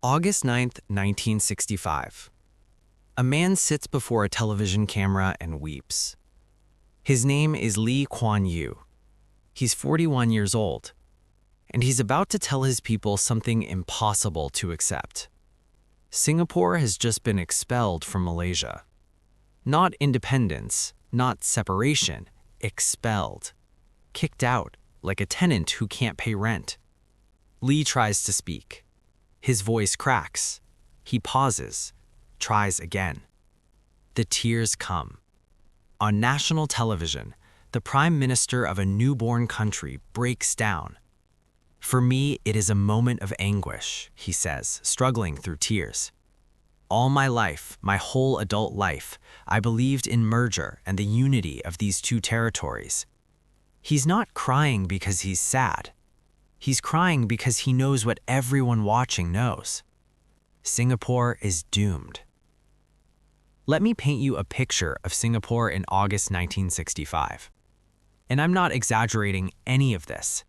August 9th, 1965. A man sits before a television camera and weeps. His name is Lee Kuan Yew. He's 41 years old, and he's about to tell his people something impossible to accept. Singapore has just been expelled from Malaysia. Not independence, not separation, expelled. Kicked out, like a tenant who can't pay rent. Lee tries to speak. His voice cracks. He pauses, tries again. The tears come. On national television, the Prime Minister of a newborn country breaks down. "For me, it is a moment of anguish," he says, struggling through tears. "All my life, my whole adult life, I believed in merger and the unity of these two territories." He's not crying because he's sad. He's crying because he knows what everyone watching knows. Singapore is doomed. Let me paint you a picture of Singapore in August 1965. And I'm not exaggerating any of this.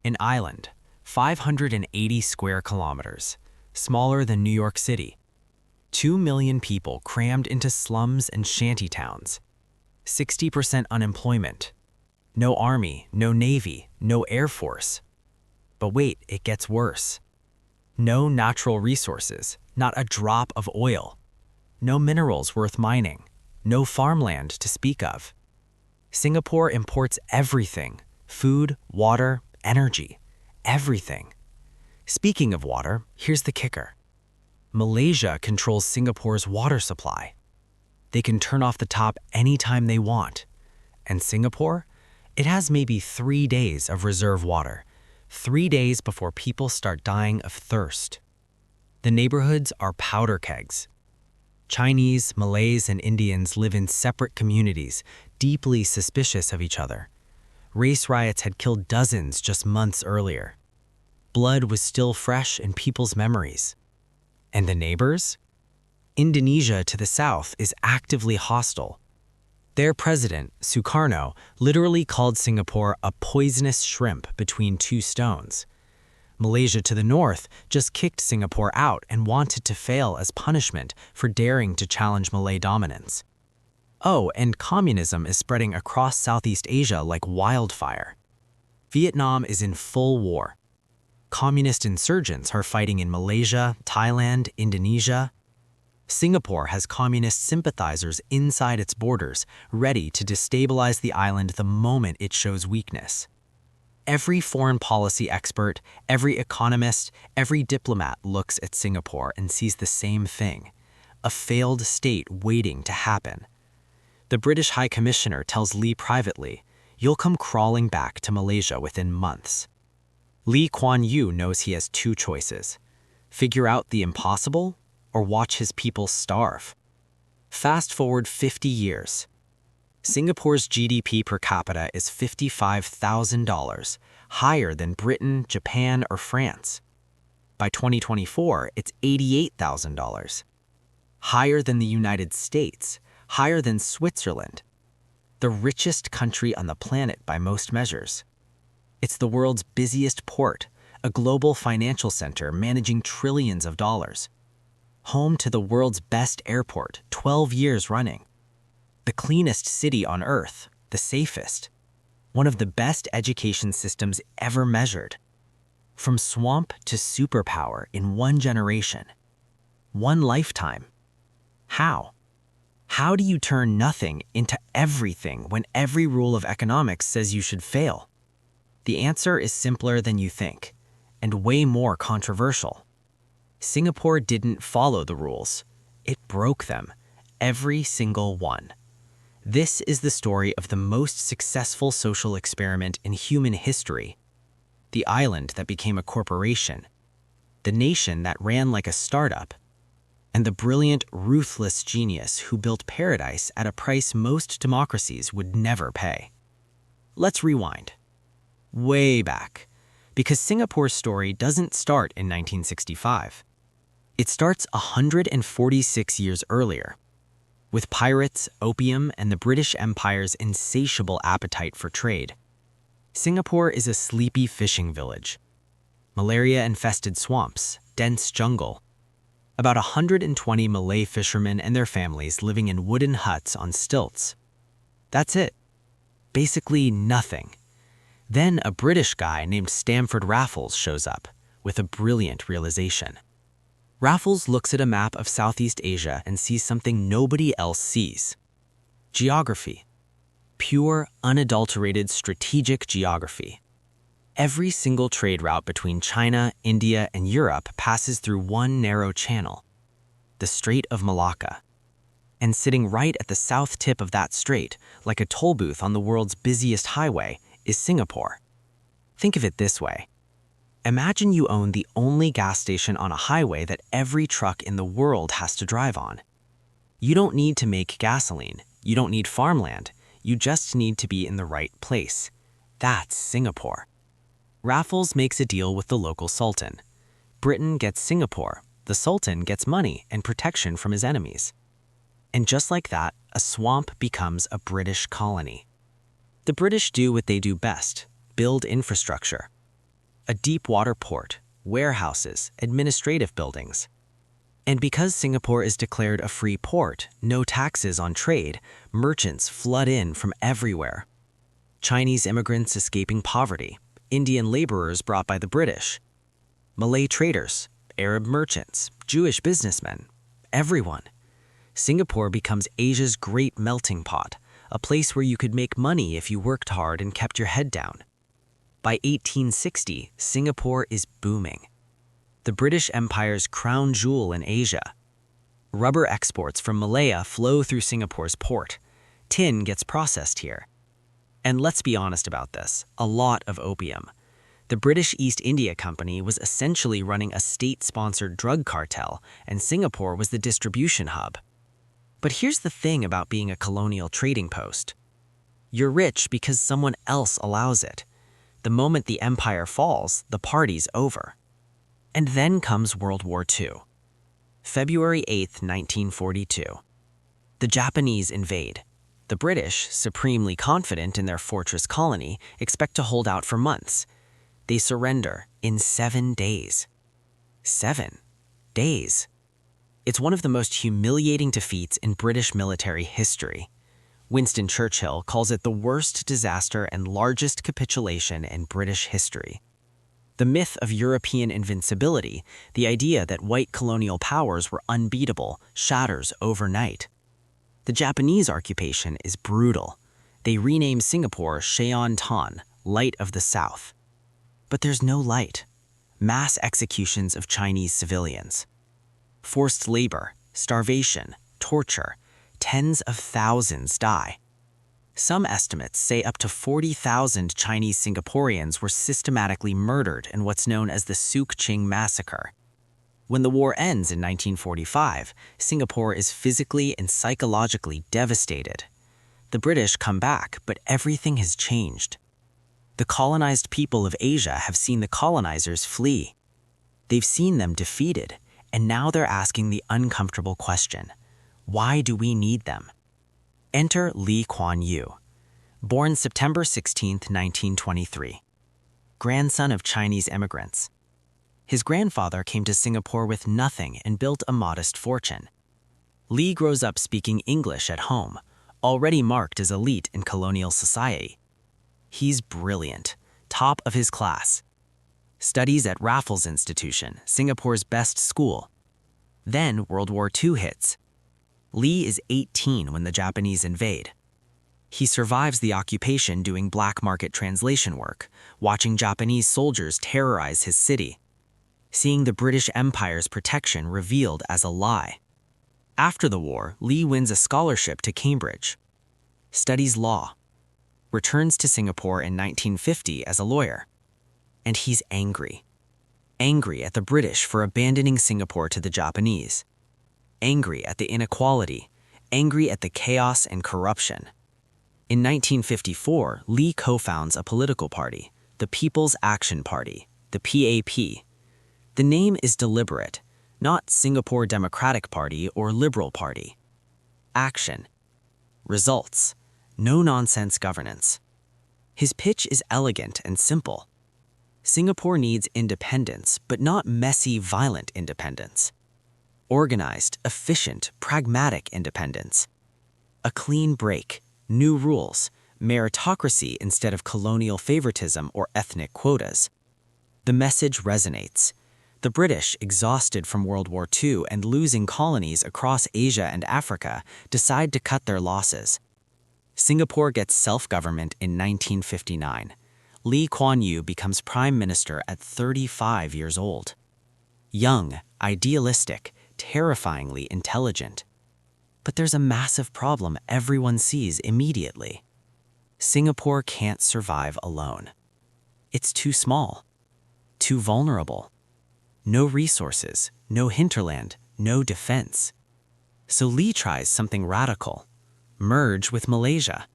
An island, 580 square kilometers, smaller than New York City. 2 million people crammed into slums and shanty towns. 60% unemployment. No army, no navy, no air force. But wait, it gets worse. No natural resources, not a drop of oil. No minerals worth mining, no farmland to speak of. Singapore imports everything: food, water, energy, everything. Speaking of water, here's the kicker. Malaysia controls Singapore's water supply. They can turn off the tap anytime they want. And Singapore? It has maybe 3 days of reserve water. 3 days before people start dying of thirst. The neighborhoods are powder kegs. Chinese, Malays, and Indians live in separate communities, deeply suspicious of each other. Race riots had killed dozens just months earlier. Blood was still fresh in people's memories. And the neighbors? Indonesia to the south is actively hostile. Their president, Sukarno, literally called Singapore a poisonous shrimp between two stones. Malaysia to the north just kicked Singapore out and wanted to fail as punishment for daring to challenge Malay dominance. Oh, and communism is spreading across Southeast Asia like wildfire. Vietnam is in full war. Communist insurgents are fighting in Malaysia, Thailand, Indonesia. Singapore has communist sympathizers inside its borders, ready to destabilize the island the moment it shows weakness. Every foreign policy expert, every economist, every diplomat looks at Singapore and sees the same thing: a failed state waiting to happen. The British High Commissioner tells Lee privately, "You'll come crawling back to Malaysia within months." Lee Kuan Yew knows he has two choices: figure out the impossible or watch his people starve. Fast forward 50 years. Singapore's GDP per capita is $55,000, higher than Britain, Japan, or France. By 2024, it's $88,000. Higher than the United States, higher than Switzerland. The richest country on the planet by most measures. It's the world's busiest port, a global financial center managing trillions of dollars. Home to the world's best airport, 12 years running. The cleanest city on Earth, the safest. One of the best education systems ever measured. From swamp to superpower in one generation. One lifetime. How? How do you turn nothing into everything when every rule of economics says you should fail? The answer is simpler than you think, and way more controversial. Singapore didn't follow the rules. It broke them, every single one. This is the story of the most successful social experiment in human history. The island that became a corporation. The nation that ran like a startup. And the brilliant, ruthless genius who built paradise at a price most democracies would never pay. Let's rewind. Way back. Because Singapore's story doesn't start in 1965. It starts 146 years earlier, with pirates, opium, and the British Empire's insatiable appetite for trade. Singapore is a sleepy fishing village. malaria-infested swamps, dense jungle. About 120 Malay fishermen and their families living in wooden huts on stilts. That's it. Basically nothing. Then a British guy named Stamford Raffles shows up with a brilliant realization. Raffles looks at a map of Southeast Asia and sees something nobody else sees. Geography. Pure, unadulterated strategic geography. Every single trade route between China, India, and Europe passes through one narrow channel, the Strait of Malacca. And sitting right at the south tip of that strait, like a toll booth on the world's busiest highway, is Singapore. Think of it this way. Imagine you own the only gas station on a highway that every truck in the world has to drive on. You don't need to make gasoline. You don't need farmland. You just need to be in the right place. That's Singapore. Raffles makes a deal with the local sultan. Britain gets Singapore. The sultan gets money and protection from his enemies. And just like that, a swamp becomes a British colony. The British do what they do best, build infrastructure. A deep water port, warehouses, administrative buildings. And because Singapore is declared a free port, no taxes on trade, merchants flood in from everywhere. Chinese immigrants escaping poverty, Indian laborers brought by the British, Malay traders, Arab merchants, Jewish businessmen, everyone. Singapore becomes Asia's great melting pot, a place where you could make money if you worked hard and kept your head down. By 1860, Singapore is booming. The British Empire's crown jewel in Asia. Rubber exports from Malaya flow through Singapore's port. Tin gets processed here. And let's be honest about this, a lot of opium. The British East India Company was essentially running a state-sponsored drug cartel, and Singapore was the distribution hub. But here's the thing about being a colonial trading post. You're rich because someone else allows it. The moment the empire falls, the party's over. And then comes World War II. February 8, 1942. The Japanese invade. The British, supremely confident in their fortress colony, expect to hold out for months. They surrender in 7 days. 7 days. It's one of the most humiliating defeats in British military history. Winston Churchill calls it the worst disaster and largest capitulation in British history. The myth of European invincibility, the idea that white colonial powers were unbeatable, shatters overnight. The Japanese occupation is brutal. They rename Singapore Sheon Tan, Light of the South. But there's no light. Mass executions of Chinese civilians. Forced labor, starvation, torture. Tens of thousands die. Some estimates say up to 40,000 Chinese Singaporeans were systematically murdered in what's known as the Suk Ching Massacre. When the war ends in 1945, Singapore is physically and psychologically devastated. The British come back, but everything has changed. The colonized people of Asia have seen the colonizers flee. They've seen them defeated, and now they're asking the uncomfortable question: why do we need them? Enter Lee Kuan Yew. Born September 16, 1923. Grandson of Chinese immigrants. His grandfather came to Singapore with nothing and built a modest fortune. Lee grows up speaking English at home, already marked as elite in colonial society. He's brilliant, top of his class. Studies at Raffles Institution, Singapore's best school. Then World War II hits. Lee is 18 when the Japanese invade. He survives the occupation doing black market translation work, watching Japanese soldiers terrorize his city, seeing the British Empire's protection revealed as a lie. After the war, Lee wins a scholarship to Cambridge, studies law, returns to Singapore in 1950 as a lawyer. And he's angry. Angry at the British for abandoning Singapore to the Japanese. Angry at the inequality, angry at the chaos and corruption. In 1954, Lee co-founds a political party, the People's Action Party, the PAP. The name is deliberate, not Singapore Democratic Party or Liberal Party. Action. Results. No-nonsense governance. His pitch is elegant and simple. Singapore needs independence, but not messy, violent independence. Organized, efficient, pragmatic independence. A clean break, new rules, meritocracy instead of colonial favoritism or ethnic quotas. The message resonates. The British, exhausted from World War II and losing colonies across Asia and Africa, decide to cut their losses. Singapore gets self-government in 1959. Lee Kuan Yew becomes prime minister at 35 years old. Young, idealistic, terrifyingly intelligent. But there's a massive problem everyone sees immediately. Singapore can't survive alone. It's too small, too vulnerable. No resources, no hinterland, no defense. So Lee tries something radical: merge with Malaysia.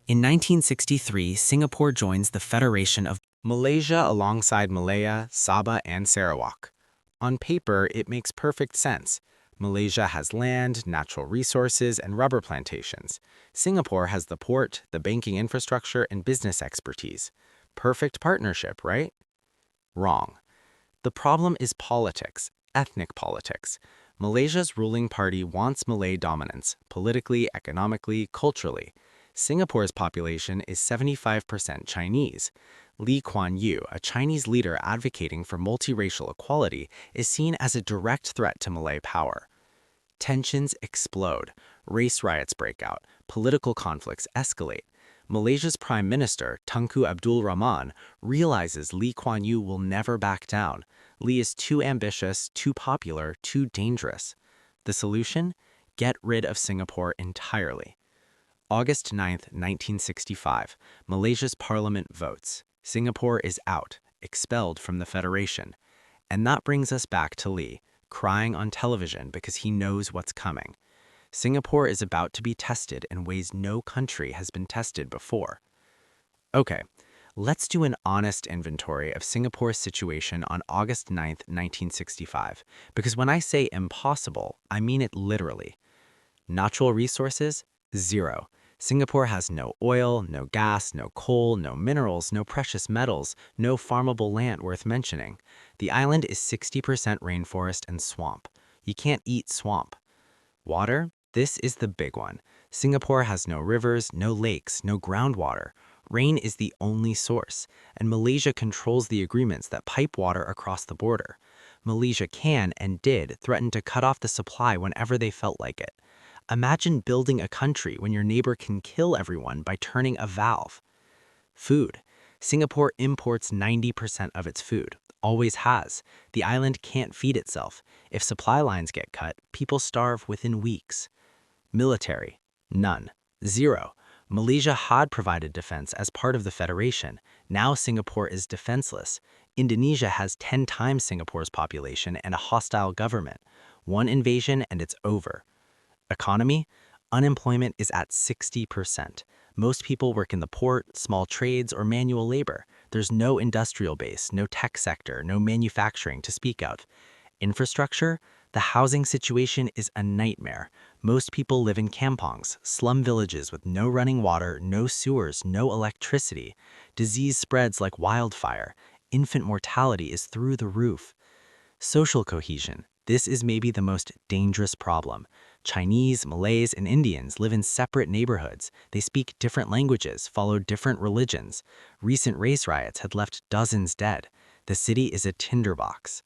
In 1963, Singapore joins the Federation of Malaysia alongside Malaya, Sabah, and Sarawak. On paper, it makes perfect sense. Malaysia has land, natural resources, and rubber plantations. Singapore has the port, the banking infrastructure, and business expertise. Perfect partnership, right? Wrong. The problem is politics, ethnic politics. Malaysia's ruling party wants Malay dominance, politically, economically, culturally. Singapore's population is 75% Chinese. Lee Kuan Yew, a Chinese leader advocating for multiracial equality, is seen as a direct threat to Malay power. Tensions explode, race riots break out, political conflicts escalate. Malaysia's Prime Minister, Tunku Abdul Rahman, realizes Lee Kuan Yew will never back down. Lee is too ambitious, too popular, too dangerous. The solution? Get rid of Singapore entirely. August 9, 1965, Malaysia's parliament votes. Singapore is out, expelled from the Federation. And that brings us back to Lee, crying on television because he knows what's coming. Singapore is about to be tested in ways no country has been tested before. Okay, let's do an honest inventory of Singapore's situation on August 9, 1965, because when I say impossible, I mean it literally. Natural resources? Zero. Singapore has no oil, no gas, no coal, no minerals, no precious metals, no farmable land worth mentioning. The island is 60% rainforest and swamp. You can't eat swamp. Water? This is the big one. Singapore has no rivers, no lakes, no groundwater. Rain is the only source, and Malaysia controls the agreements that pipe water across the border. Malaysia can, and did, threaten to cut off the supply whenever they felt like it. Imagine building a country when your neighbor can kill everyone by turning a valve. Food. Singapore imports 90% of its food, always has. The island can't feed itself. If supply lines get cut, people starve within weeks. Military. None. Zero. Malaysia had provided defense as part of the Federation. Now Singapore is defenseless. Indonesia has 10 times Singapore's population and a hostile government. One invasion and it's over. Economy? Unemployment is at 60%. Most people work in the port, small trades, or manual labor. There's no industrial base, no tech sector, no manufacturing to speak of. Infrastructure? The housing situation is a nightmare. Most people live in kampongs, slum villages with no running water, no sewers, no electricity. Disease spreads like wildfire. Infant mortality is through the roof. Social cohesion. This is maybe the most dangerous problem. Chinese, Malays, and Indians live in separate neighborhoods. They speak different languages, follow different religions. Recent race riots had left dozens dead. The city is a tinderbox.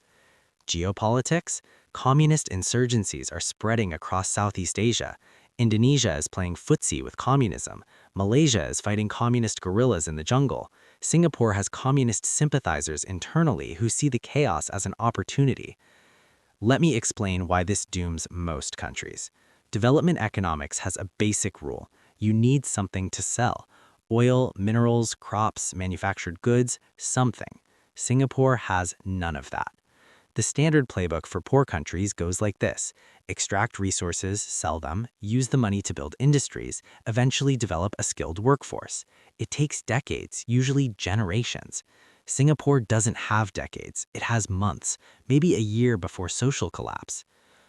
Geopolitics? Communist insurgencies are spreading across Southeast Asia. Indonesia is playing footsie with communism. Malaysia is fighting communist guerrillas in the jungle. Singapore has communist sympathizers internally who see the chaos as an opportunity. Let me explain why this dooms most countries. Development economics has a basic rule. You need something to sell. Oil, minerals, crops, manufactured goods, something. Singapore has none of that. The standard playbook for poor countries goes like this: extract resources, sell them, use the money to build industries, eventually develop a skilled workforce. It takes decades, usually generations. Singapore doesn't have decades, it has months, maybe a year before social collapse.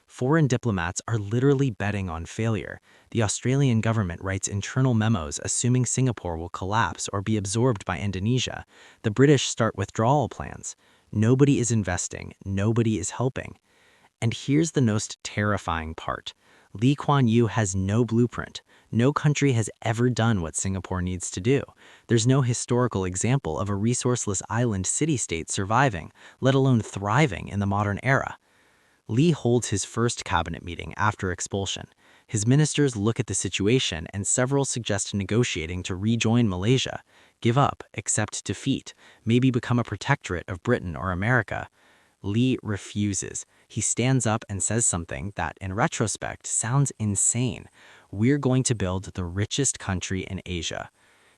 Foreign diplomats are literally betting on failure. The Australian government writes internal memos assuming Singapore will collapse or be absorbed by Indonesia. The British start withdrawal plans. Nobody is investing, nobody is helping. And here's the most terrifying part. Lee Kuan Yew has no blueprint. No country has ever done what Singapore needs to do. There's no historical example of a resourceless island city-state surviving, let alone thriving in the modern era. Lee holds his first cabinet meeting after expulsion. His ministers look at the situation and several suggest negotiating to rejoin Malaysia, give up, accept defeat, maybe become a protectorate of Britain or America. Lee refuses. He stands up and says something that, in retrospect, sounds insane. We're going to build the richest country in Asia.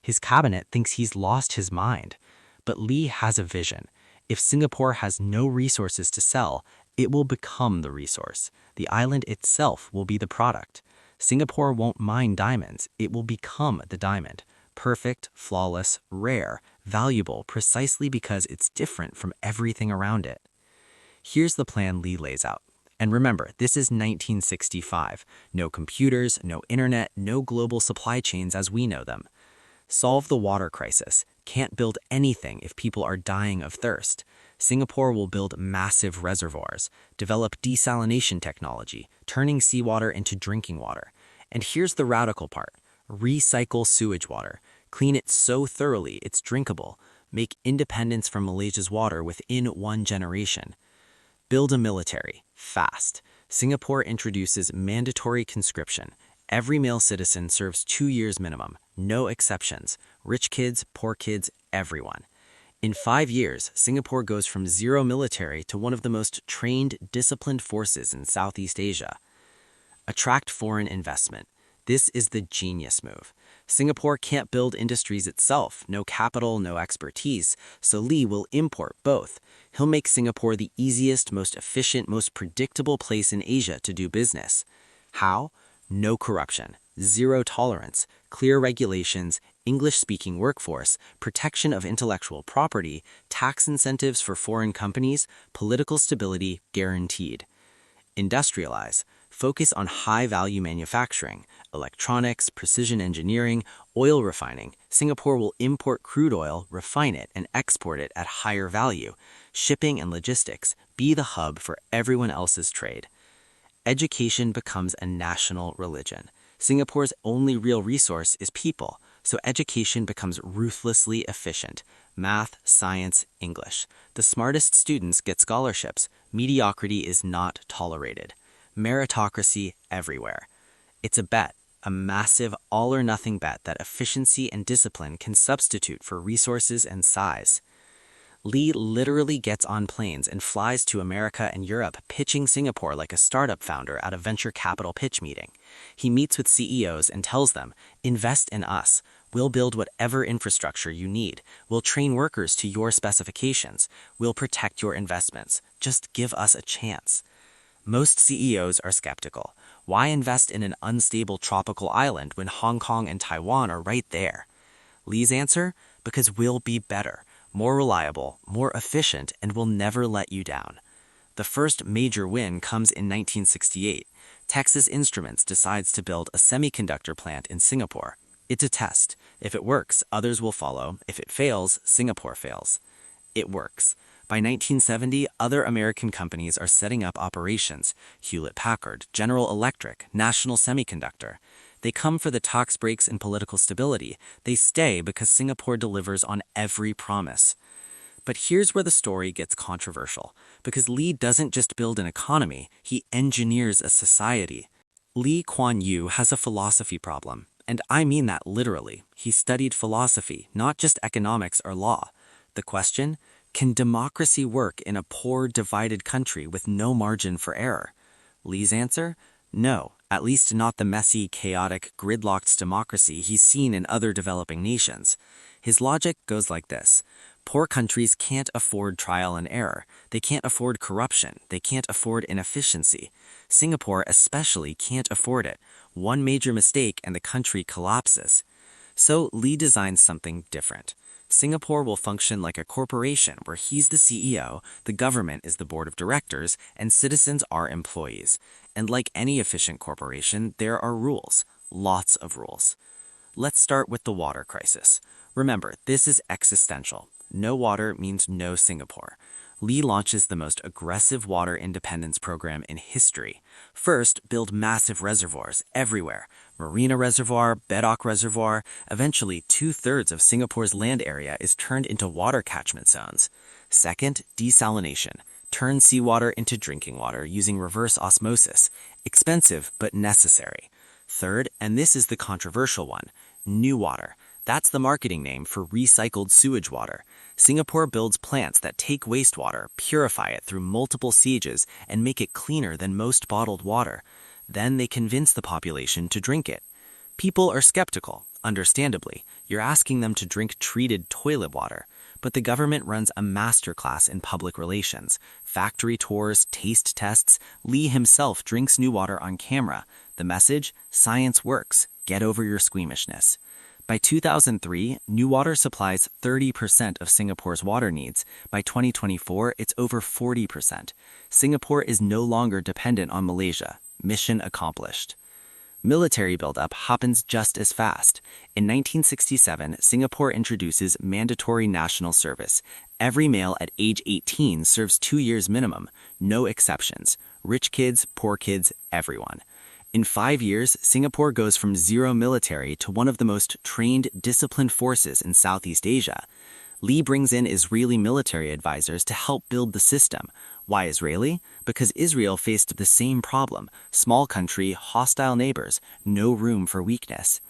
His cabinet thinks he's lost his mind. But Lee has a vision. If Singapore has no resources to sell, it will become the resource. The island itself will be the product. Singapore won't mine diamonds. It will become the diamond. Perfect, flawless, rare, valuable precisely because it's different from everything around it. Here's the plan Lee lays out. And remember, this is 1965. No computers, no internet, no global supply chains as we know them. Solve the water crisis. Can't build anything if people are dying of thirst. Singapore will build massive reservoirs, develop desalination technology, turning seawater into drinking water. And here's the radical part. Recycle sewage water. Clean it so thoroughly it's drinkable. Make independence from Malaysia's water within 1 generation. Build a military, fast. Singapore introduces mandatory conscription. Every male citizen serves 2 years minimum, no exceptions. Rich kids, poor kids, everyone. In 5 years, Singapore goes from zero military to one of the most trained, disciplined forces in Southeast Asia. Attract foreign investment. This is the genius move. Singapore can't build industries itself, no capital, no expertise, so Lee will import both. He'll make Singapore the easiest, most efficient, most predictable place in Asia to do business. How? No corruption, zero tolerance, clear regulations, English-speaking workforce, protection of intellectual property, tax incentives for foreign companies, political stability guaranteed. Industrialize. Focus on high-value manufacturing, electronics, precision engineering, oil refining. Singapore will import crude oil, refine it, and export it at higher value. Shipping and logistics. Be the hub for everyone else's trade. Education becomes a national religion. Singapore's only real resource is people, so education becomes ruthlessly efficient. Math, science, English. The smartest students get scholarships. Mediocrity is not tolerated. Meritocracy everywhere. It's a bet, a massive all-or-nothing bet that efficiency and discipline can substitute for resources and size. Lee literally gets on planes and flies to America and Europe, pitching Singapore like a startup founder at a venture capital pitch meeting. He meets with CEOs and tells them, "Invest in us. We'll build whatever infrastructure you need. We'll train workers to your specifications. We'll protect your investments. Just give us a chance." Most CEOs are skeptical. Why invest in an unstable tropical island when Hong Kong and Taiwan are right there? Lee's answer? Because we'll be better, more reliable, more efficient, and will never let you down. The first major win comes in 1968. Texas Instruments decides to build a semiconductor plant in Singapore. It's a test. If it works, others will follow. If it fails, Singapore fails. It works. By 1970, other American companies are setting up operations. Hewlett-Packard, General Electric, National Semiconductor. They come for the tax breaks and political stability. They stay because Singapore delivers on every promise. But here's where the story gets controversial. Because Lee doesn't just build an economy, he engineers a society. Lee Kuan Yew has a philosophy problem. And I mean that literally. He studied philosophy, not just economics or law. The question? Can democracy work in a poor, divided country with no margin for error? Lee's answer? No, at least not the messy, chaotic, gridlocked democracy he's seen in other developing nations. His logic goes like this. Poor countries can't afford trial and error. They can't afford corruption. They can't afford inefficiency. Singapore especially can't afford it. One major mistake and the country collapses. So Lee designs something different. Singapore will function like a corporation where he's the CEO, the government is the board of directors, and citizens are employees. And like any efficient corporation, there are rules, lots of rules. Let's start with the water crisis. Remember, this is existential. No water means no Singapore. Lee launches the most aggressive water independence program in history. First, build massive reservoirs everywhere. Marina Reservoir, Bedok Reservoir. Eventually, 2/3 of Singapore's land area is turned into water catchment zones. Second, desalination. Turn seawater into drinking water using reverse osmosis. Expensive, but necessary. Third, and this is the controversial one, new water. That's the marketing name for recycled sewage water. Singapore builds plants that take wastewater, purify it through multiple sieges, and make it cleaner than most bottled water. Then they convince the population to drink it. People are skeptical, understandably. You're asking them to drink treated toilet water. But the government runs a masterclass in public relations. Factory tours, taste tests. Lee himself drinks new water on camera. The message? Science works. Get over your squeamishness. By 2003, new water supplies 30% of Singapore's water needs. By 2024, it's over 40%. Singapore is no longer dependent on Malaysia. Mission accomplished. Military buildup happens just as fast. In 1967, Singapore introduces mandatory national service. Every male at age 18 serves 2 years minimum, no exceptions. Rich kids, poor kids, everyone. In 5 years, Singapore goes from zero military to one of the most trained, disciplined forces in Southeast Asia. Lee brings in Israeli military advisors to help build the system. Why Israeli? Because Israel faced the same problem. Small country, hostile neighbors, no room for weakness.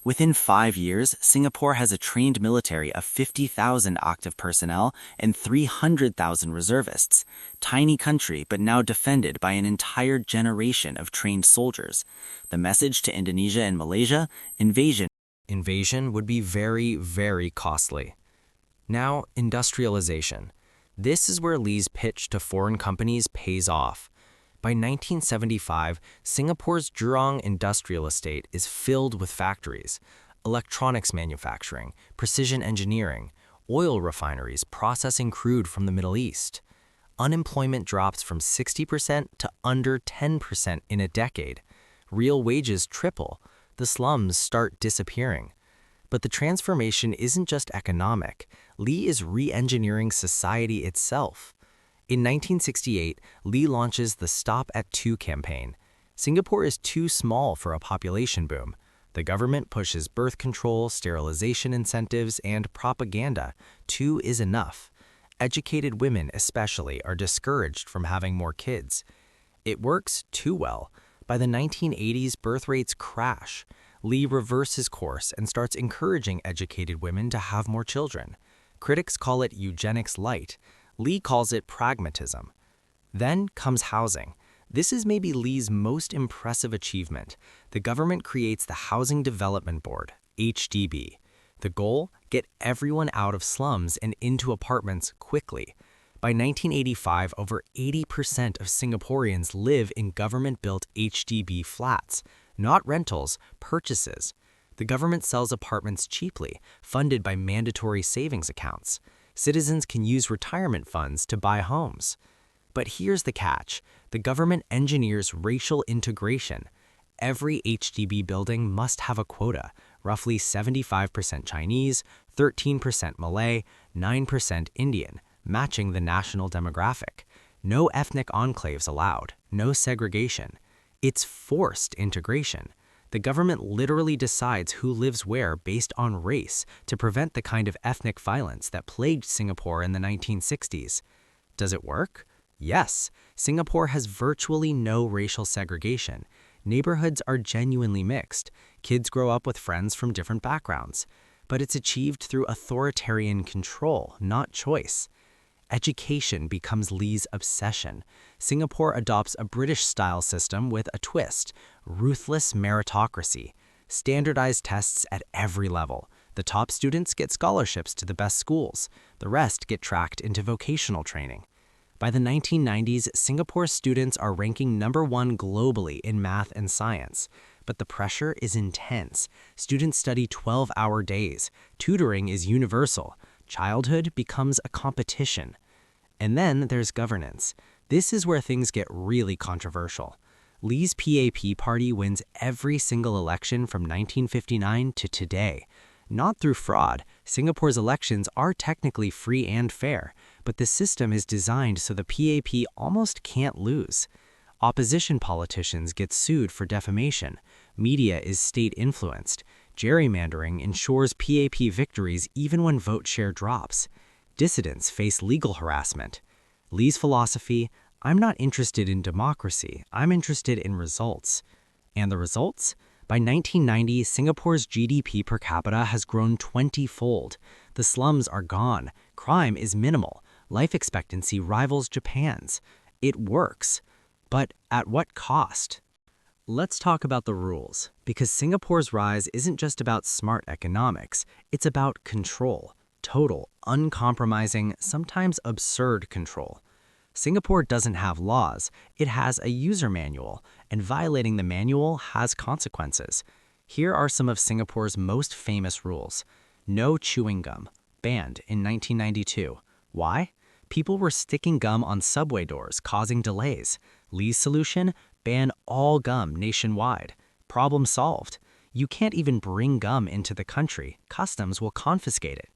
Within 5 years, Singapore has a trained military of 50,000 active personnel and 300,000 reservists. Tiny country, but now defended by an entire generation of trained soldiers. The message to Indonesia and Malaysia? Invasion. Invasion would be very, very costly. Now, industrialization. This is where Lee's pitch to foreign companies pays off. By 1975, Singapore's Jurong industrial estate is filled with factories, electronics manufacturing, precision engineering, oil refineries processing crude from the Middle East. Unemployment drops from 60% to under 10% in a decade. Real wages triple. The slums start disappearing. But the transformation isn't just economic. Lee is re-engineering society itself. In 1968, Lee launches the Stop at 2 campaign. Singapore is too small for a population boom. The government pushes birth control, sterilization incentives, and propaganda. 2 is enough. Educated women especially are discouraged from having more kids. It works too well. By the 1980s, birth rates crash. Lee reverses course and starts encouraging educated women to have more children. Critics call it eugenics light. Lee calls it pragmatism. Then comes housing. This is maybe Lee's most impressive achievement. The government creates the Housing Development Board, HDB. The goal? Get everyone out of slums and into apartments quickly. By 1985, over 80% of Singaporeans live in government-built HDB flats, not rentals, purchases. The government sells apartments cheaply, funded by mandatory savings accounts. Citizens can use retirement funds to buy homes. But here's the catch. The government engineers racial integration. Every HDB building must have a quota, roughly 75% Chinese, 13% Malay, 9% Indian, matching the national demographic. No ethnic enclaves allowed, no segregation. It's forced integration. The government literally decides who lives where based on race to prevent the kind of ethnic violence that plagued Singapore in the 1960s. Does it work? Yes. Singapore has virtually no racial segregation. Neighborhoods are genuinely mixed. Kids grow up with friends from different backgrounds. But it's achieved through authoritarian control, not choice. Education becomes Lee's obsession. Singapore adopts a British-style system with a twist, ruthless meritocracy, standardized tests at every level. The top students get scholarships to the best schools. The rest get tracked into vocational training. By the 1990s, Singapore's students are ranking #1 globally in math and science. But the pressure is intense. Students study 12-hour days. Tutoring is universal. Childhood becomes a competition. And then there's governance. This is where things get really controversial. Lee's PAP party wins every single election from 1959 to today. Not through fraud. Singapore's elections are technically free and fair, but the system is designed so the PAP almost can't lose. Opposition politicians get sued for defamation. Media is state-influenced. Gerrymandering ensures PAP victories even when vote share drops. Dissidents face legal harassment. Lee's philosophy: I'm not interested in democracy, I'm interested in results. And the results? By 1990, Singapore's GDP per capita has grown 20-fold. The slums are gone, crime is minimal, life expectancy rivals Japan's. It works. But at what cost? Let's talk about the rules, because Singapore's rise isn't just about smart economics, it's about control. Total, uncompromising, sometimes absurd control. Singapore doesn't have laws, it has a user manual, and violating the manual has consequences. Here are some of Singapore's most famous rules. No chewing gum, banned in 1992. Why? People were sticking gum on subway doors, causing delays. Lee's solution? Ban all gum nationwide. Problem solved. You can't even bring gum into the country. Customs will confiscate it.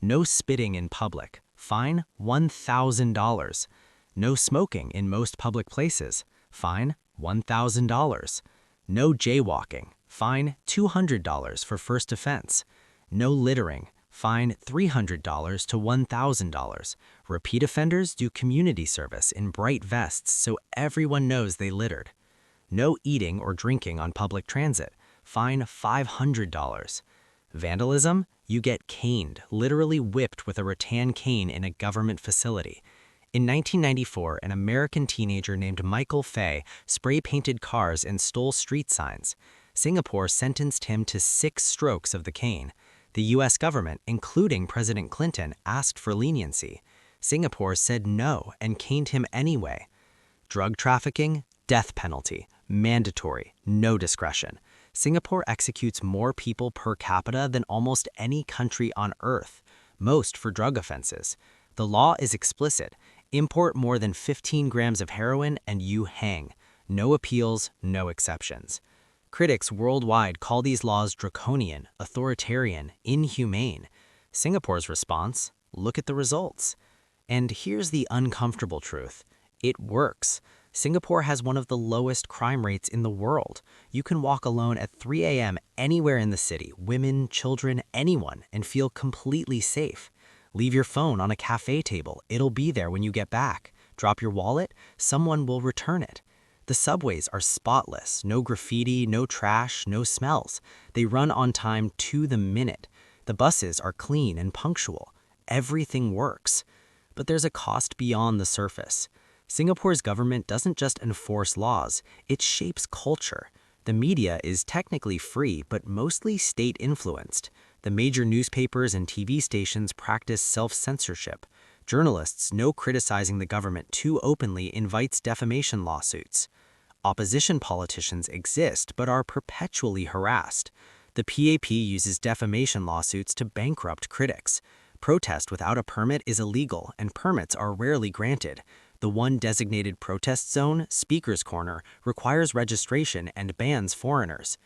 No spitting in public. Fine, $1,000. No smoking in most public places. Fine, $1,000. No jaywalking. Fine, $200 for first offense. No littering. Fine, $300 to $1,000. Repeat offenders do community service in bright vests so everyone knows they littered. No eating or drinking on public transit. Fine, $500. Vandalism? You get caned, literally whipped with a rattan cane in a government facility. In 1994, an American teenager named Michael Fay spray-painted cars and stole street signs. Singapore sentenced him to 6 strokes of the cane. The U.S. government, including President Clinton, asked for leniency. Singapore said no and caned him anyway. Drug trafficking? Death penalty. Mandatory. No discretion. Singapore executes more people per capita than almost any country on earth, most for drug offenses. The law is explicit. Import more than 15 grams of heroin and you hang. No appeals, no exceptions. Critics worldwide call these laws draconian, authoritarian, inhumane. Singapore's response? Look at the results. And here's the uncomfortable truth. It works. Singapore has one of the lowest crime rates in the world. You can walk alone at 3 a.m. anywhere in the city, women, children, anyone, and feel completely safe. Leave your phone on a cafe table. It'll be there when you get back. Drop your wallet, someone will return it. The subways are spotless, no graffiti, no trash, no smells. They run on time to the minute. The buses are clean and punctual. Everything works. But there's a cost beyond the surface. Singapore's government doesn't just enforce laws, it shapes culture. The media is technically free, but mostly state-influenced. The major newspapers and TV stations practice self-censorship. Journalists know criticizing the government too openly invites defamation lawsuits. Opposition politicians exist but are perpetually harassed. The PAP uses defamation lawsuits to bankrupt critics. Protest without a permit is illegal and permits are rarely granted. The one designated protest zone, Speaker's Corner, requires registration and bans foreigners.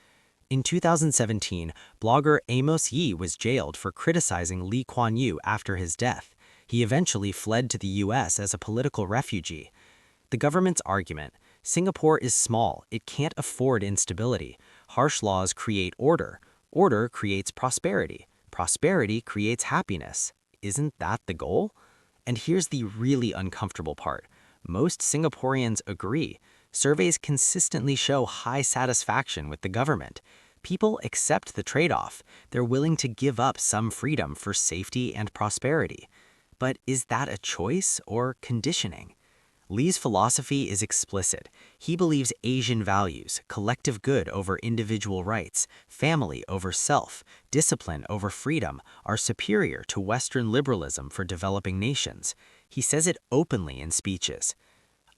In 2017, blogger Amos Yee was jailed for criticizing Lee Kuan Yew after his death. He eventually fled to the U.S. as a political refugee. The government's argument: Singapore is small, it can't afford instability. Harsh laws create order. Order creates prosperity. Prosperity creates happiness. Isn't that the goal? And here's the really uncomfortable part. Most Singaporeans agree. Surveys consistently show high satisfaction with the government. People accept the trade-off. They're willing to give up some freedom for safety and prosperity. But is that a choice or conditioning? Lee's philosophy is explicit. He believes Asian values, collective good over individual rights, family over self, discipline over freedom, are superior to Western liberalism for developing nations. He says it openly in speeches.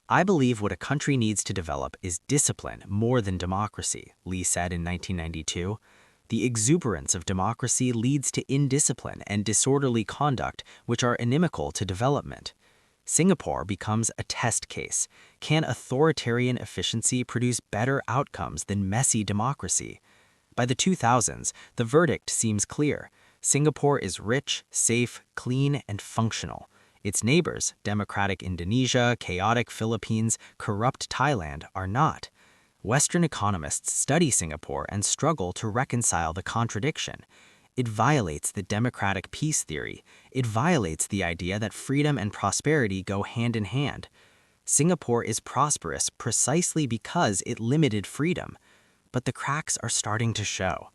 I believe what a country needs to develop is discipline more than democracy, Lee said in 1992. The exuberance of democracy leads to indiscipline and disorderly conduct, which are inimical to development. Singapore becomes a test case. Can authoritarian efficiency produce better outcomes than messy democracy? By the 2000s, the verdict seems clear. Singapore is rich, safe, clean, and functional. Its neighbors, democratic Indonesia, chaotic Philippines, corrupt Thailand, are not. Western economists study Singapore and struggle to reconcile the contradiction. It violates the democratic peace theory. It violates the idea that freedom and prosperity go hand in hand. Singapore is prosperous precisely because it limited freedom. But the cracks are starting to show.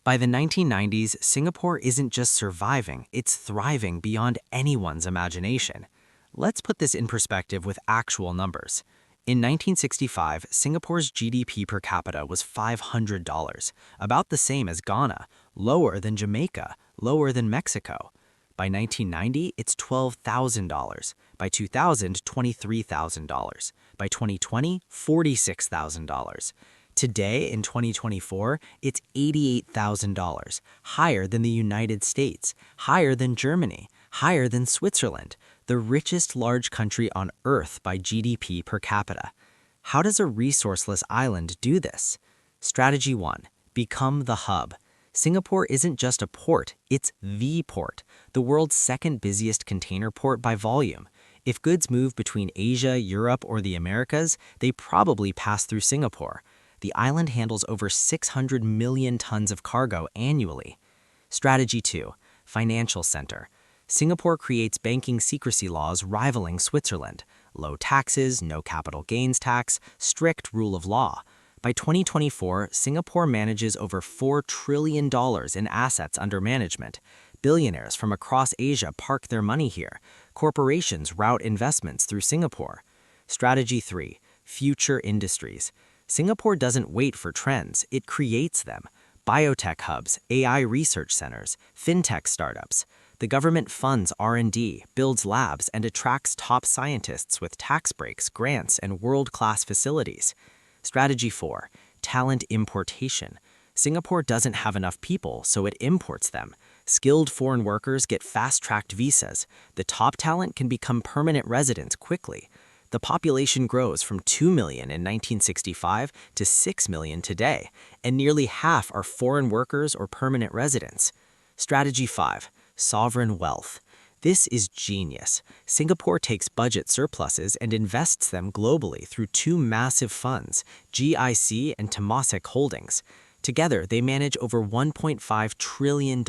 By the 1990s, Singapore isn't just surviving, it's thriving beyond anyone's imagination. Let's put this in perspective with actual numbers. In 1965, Singapore's GDP per capita was $500, about the same as Ghana, lower than Jamaica, lower than Mexico. By 1990, it's $12,000. By 2000, $23,000. By 2020, $46,000. Today, in 2024, it's $88,000, higher than the United States, higher than Germany, higher than Switzerland, the richest large country on Earth by GDP per capita. How does a resourceless island do this? Strategy 1. Become the hub. Singapore isn't just a port, it's the port, the world's second busiest container port by volume. If goods move between Asia, Europe, or the Americas, they probably pass through Singapore. The island handles over 600 million tons of cargo annually. Strategy 2. Financial center. Singapore creates banking secrecy laws rivaling Switzerland. Low taxes, no capital gains tax, strict rule of law. By 2024, Singapore manages over $4 trillion in assets under management. Billionaires from across Asia park their money here. Corporations route investments through Singapore. Strategy 3. Future industries. Singapore doesn't wait for trends, it creates them. Biotech hubs, AI research centers, fintech startups. The government funds R&D, builds labs, and attracts top scientists with tax breaks, grants, and world-class facilities. Strategy 4. Talent importation. Singapore doesn't have enough people, so it imports them. Skilled foreign workers get fast-tracked visas. The top talent can become permanent residents quickly. The population grows from 2 million in 1965 to 6 million today, and nearly half are foreign workers or permanent residents. Strategy 5. Sovereign wealth. This is genius. Singapore takes budget surpluses and invests them globally through two massive funds, GIC and Temasek Holdings. Together, they manage over $1.5 trillion.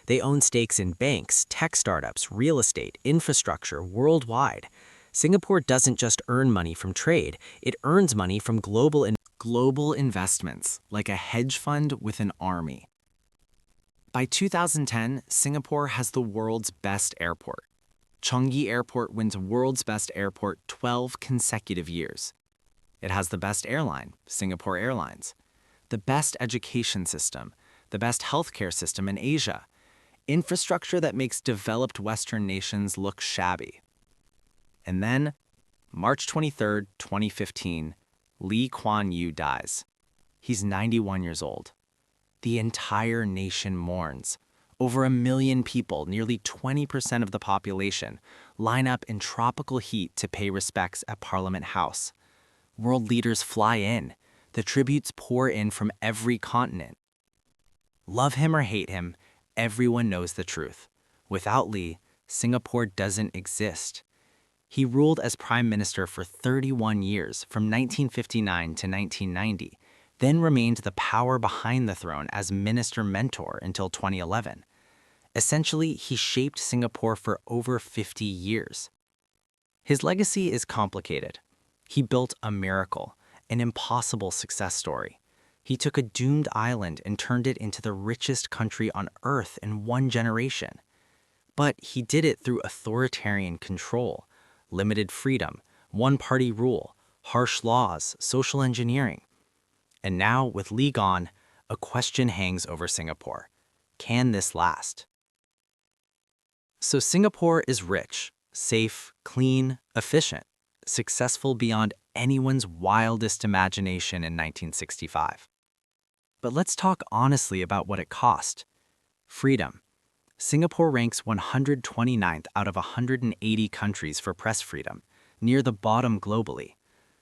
They own stakes in banks, tech startups, real estate, infrastructure worldwide. Singapore doesn't just earn money from trade, it earns money from global investments, like a hedge fund with an army. By 2010, Singapore has the world's best airport. Changi Airport wins World's Best Airport 12 consecutive years. It has the best airline, Singapore Airlines, the best education system, the best healthcare system in Asia, infrastructure that makes developed Western nations look shabby. And then, March 23, 2015, Lee Kuan Yew dies. He's 91 years old. The entire nation mourns. Over 1 million people, nearly 20% of the population, line up in tropical heat to pay respects at Parliament House. World leaders fly in. The tributes pour in from every continent. Love him or hate him, everyone knows the truth. Without Lee, Singapore doesn't exist. He ruled as prime minister for 31 years, from 1959 to 1990, then remained the power behind the throne as minister mentor until 2011. Essentially, he shaped Singapore for over 50 years. His legacy is complicated. He built a miracle, an impossible success story. He took a doomed island and turned it into the richest country on Earth in one generation. But he did it through authoritarian control, limited freedom, one-party rule, harsh laws, social engineering. And now, with Lee gone, a question hangs over Singapore. Can this last? So Singapore is rich, safe, clean, efficient, successful beyond anyone's wildest imagination in 1965. But let's talk honestly about what it cost. Freedom. Singapore ranks 129th out of 180 countries for press freedom, near the bottom globally.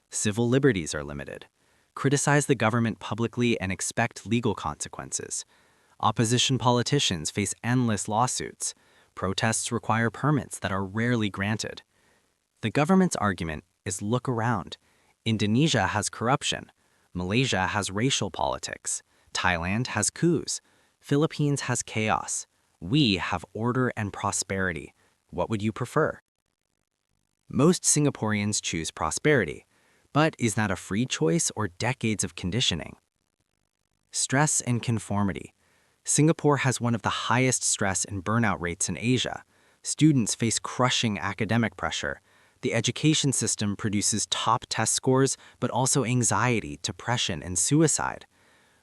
Civil liberties are limited. Criticize the government publicly and expect legal consequences. Opposition politicians face endless lawsuits. Protests require permits that are rarely granted. The government's argument is look around. Indonesia has corruption. Malaysia has racial politics. Thailand has coups. Philippines has chaos. We have order and prosperity. What would you prefer? Most Singaporeans choose prosperity. But is that a free choice or decades of conditioning? Stress and conformity. Singapore has one of the highest stress and burnout rates in Asia. Students face crushing academic pressure. The education system produces top test scores, but also anxiety, depression, and suicide.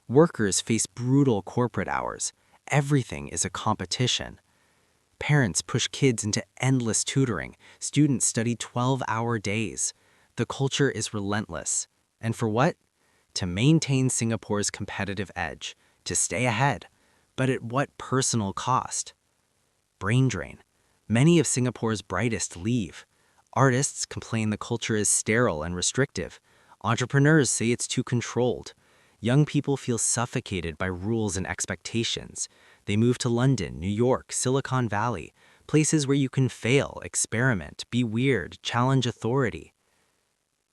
Workers face brutal corporate hours. Everything is a competition. Parents push kids into endless tutoring. Students study 12-hour days. The culture is relentless. And for what? To maintain Singapore's competitive edge, to stay ahead. But at what personal cost? Brain drain. Many of Singapore's brightest leave. Artists complain the culture is sterile and restrictive. Entrepreneurs say it's too controlled. Young people feel suffocated by rules and expectations. They move to London, New York, Silicon Valley, places where you can fail, experiment, be weird, challenge authority.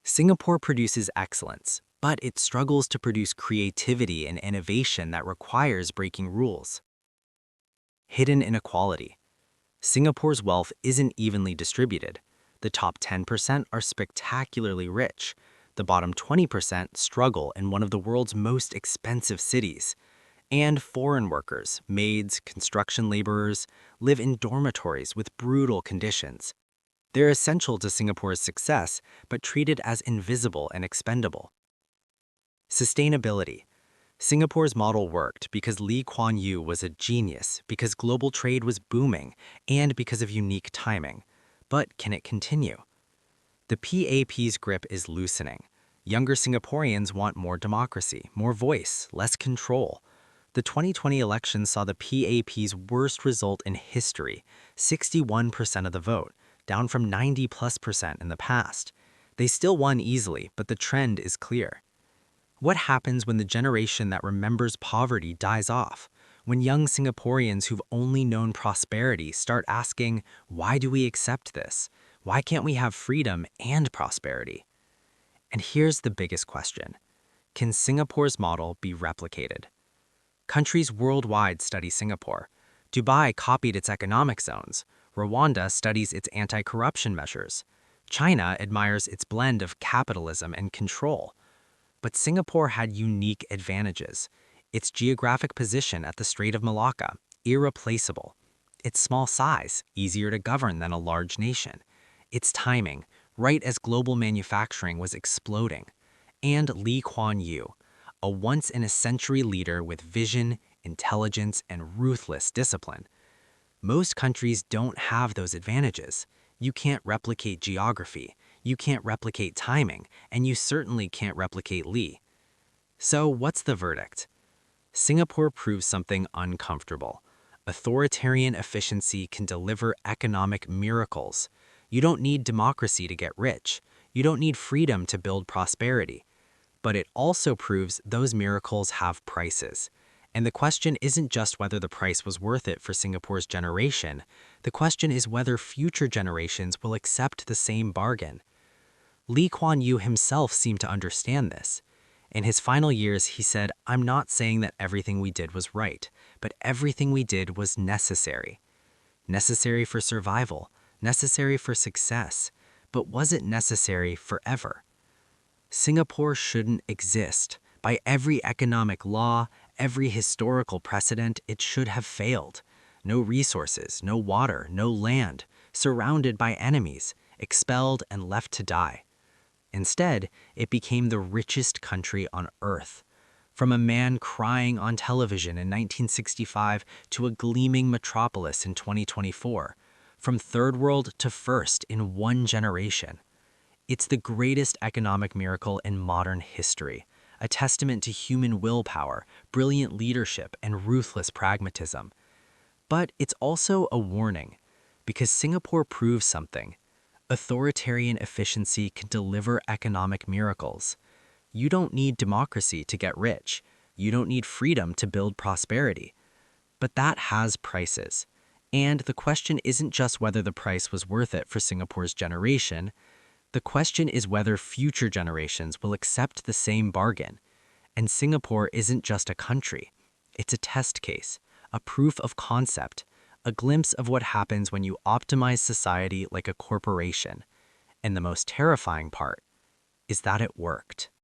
Singapore produces excellence, but it struggles to produce creativity and innovation that requires breaking rules. Hidden inequality. Singapore's wealth isn't evenly distributed. The top 10% are spectacularly rich. The bottom 20% struggle in one of the world's most expensive cities. And foreign workers, maids, construction laborers, live in dormitories with brutal conditions. They're essential to Singapore's success, but treated as invisible and expendable. Sustainability. Singapore's model worked because Lee Kuan Yew was a genius, because global trade was booming, and because of unique timing. But can it continue? The PAP's grip is loosening. Younger Singaporeans want more democracy, more voice, less control. The 2020 election saw the PAP's worst result in history, 61% of the vote, down from 90+% in the past. They still won easily, but the trend is clear. What happens when the generation that remembers poverty dies off? When young Singaporeans who've only known prosperity start asking, why do we accept this? Why can't we have freedom and prosperity? And here's the biggest question. Can Singapore's model be replicated? Countries worldwide study Singapore. Dubai copied its economic zones. Rwanda studies its anti-corruption measures. China admires its blend of capitalism and control. But Singapore had unique advantages. Its geographic position at the Strait of Malacca, irreplaceable. Its small size, easier to govern than a large nation. Its timing, right as global manufacturing was exploding. And Lee Kuan Yew, a once-in-a-century leader with vision, intelligence, and ruthless discipline. Most countries don't have those advantages. You can't replicate geography, you can't replicate timing, and you certainly can't replicate Lee. So what's the verdict? Singapore proves something uncomfortable. Authoritarian efficiency can deliver economic miracles. You don't need democracy to get rich. You don't need freedom to build prosperity. But it also proves those miracles have prices. And the question isn't just whether the price was worth it for Singapore's generation. The question is whether future generations will accept the same bargain. Lee Kuan Yew himself seemed to understand this. In his final years, he said, "I'm not saying that everything we did was right, but everything we did was necessary. Necessary for survival, necessary for success, but was it necessary forever?" Singapore shouldn't exist. By every economic law, every historical precedent, it should have failed. No resources, no water, no land, surrounded by enemies, expelled and left to die. Instead, it became the richest country on earth. From a man crying on television in 1965 to a gleaming metropolis in 2024. From third world to first in one generation. It's the greatest economic miracle in modern history, a testament to human willpower, brilliant leadership, and ruthless pragmatism. But it's also a warning, because Singapore proves something. Authoritarian efficiency can deliver economic miracles. You don't need democracy to get rich. You don't need freedom to build prosperity. But that has prices. And the question isn't just whether the price was worth it for Singapore's generation. The question is whether future generations will accept the same bargain. And Singapore isn't just a country. It's a test case, a proof of concept, a glimpse of what happens when you optimize society like a corporation. And the most terrifying part is that it worked.